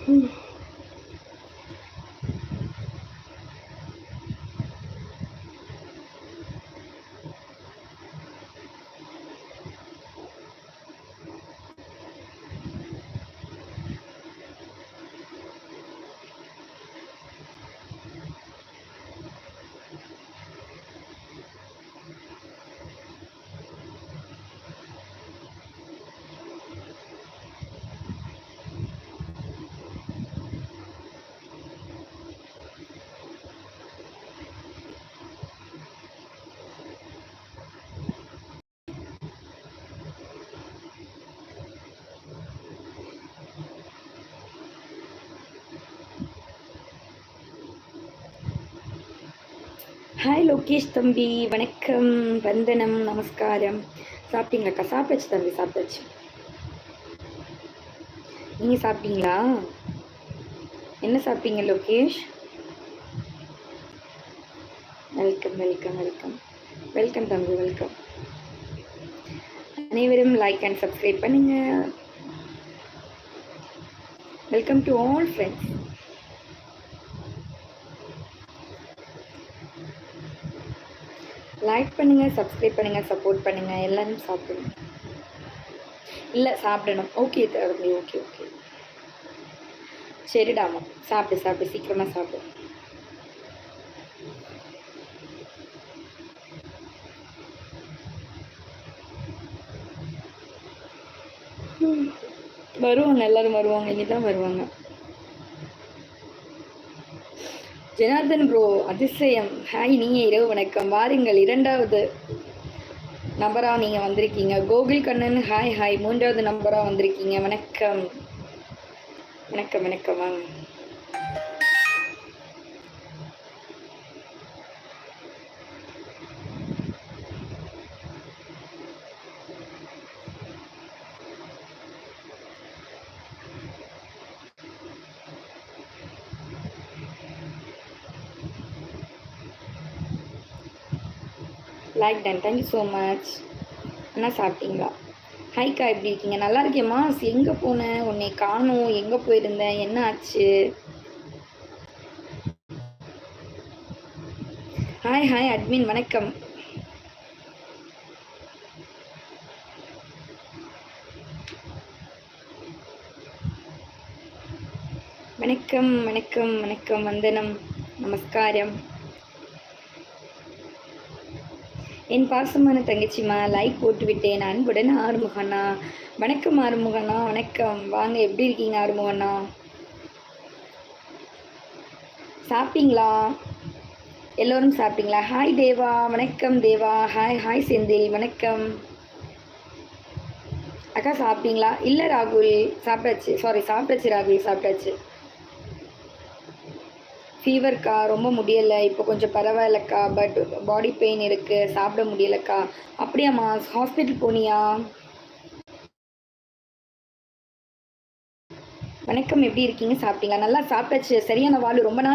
Hi Lokesh தம்பி, வணக்கம், வந்தனம், நமஸ்காரம். சாப்பிட்டீங்களாக்கா? சாப்பிட்டாச்சு தம்பி, சாப்பிட்டாச்சு. நீங்கள் சாப்பிட்டீங்களா? என்ன சாப்பிட்டீங்க Lokesh? Welcome welcome welcome welcome தம்பி, வெல்கம். அனைவரும் லைக் அண்ட் சப்ஸ்கிரைப் பண்ணுங்க. Welcome to all friends. Like பண்ணுங்கள், சப்ஸ்கிரைப் பண்ணுங்கள், சப்போர்ட் பண்ணுங்கள். எல்லாரும் சாப்பிடுங்க. இல்லை, சாப்பிடணும். ஓகே தம்பி, ஓகே ஓகே. சரிடாமா, சாப்பிடு சாப்பிடு, சீக்கிரமாக சாப்பிடு. வருவாங்க, எல்லாரும் வருவாங்க, இனிதான் வருவாங்க. ஜனார்தன் ப்ரோ, அதிசயம். ஹாய், நீங்கள் இரவு வணக்கம். வாருங்கள், இரண்டாவது நம்பராக நீங்கள் வந்திருக்கீங்க. கோகுல் கண்ணன், ஹாய் ஹாய், மூன்றாவது நம்பராக வந்திருக்கீங்க. வணக்கம் வணக்கம் வணக்கம், வாங்க. Like done, thank you so much. அண்ணா சாப்பிட்டீங்களா? ஹாய்க்கா, எப்படி இருக்கீங்க? நல்லா இருக்கேம்மா. எங்கே போனேன், உன்னை காணும், எங்கே போயிருந்தேன், என்ன ஆச்சு? ஹாய் ஹாய் அட்மின், வணக்கம். வணக்கம் வணக்கம் வணக்கம், வந்தனம், நமஸ்காரம். என் பாசமான தங்கச்சிம்மா, லைக் போட்டு விட்டேன். அன்புடன் ஆறுமுகண்ணா. வணக்கம் ஆறுமுகண்ணா, வணக்கம். வாங்க, எப்படி இருக்கீங்க ஆறுமுகண்ணா? சாப்பிட்டீங்களா? எல்லோரும் சாப்பிட்டீங்களா? ஹாய் தேவா, வணக்கம் தேவா. ஹாய் ஹாய் செந்தில், வணக்கம். அக்கா சாப்பிட்டீங்களா? இல்லை ராகுல், சாப்பிட்டாச்சு. சாப்பிட்டாச்சு ராகுல், சாப்பிட்டாச்சு. ஃபீவர்க்கா, ரொம்ப முடியலை. இப்போ கொஞ்சம் பரவாயில்லக்கா, பட் பாடி பெயின் இருக்குது, சாப்பிட முடியலக்கா. அப்படியாம்மா, ஹாஸ்பிட்டல் போனியா? வணக்கம், எப்படி இருக்கீங்க? சாப்பிட்டீங்களா? நல்லா சாப்பிட்டாச்சு. சரியான வாழ், ரொம்ப நாள்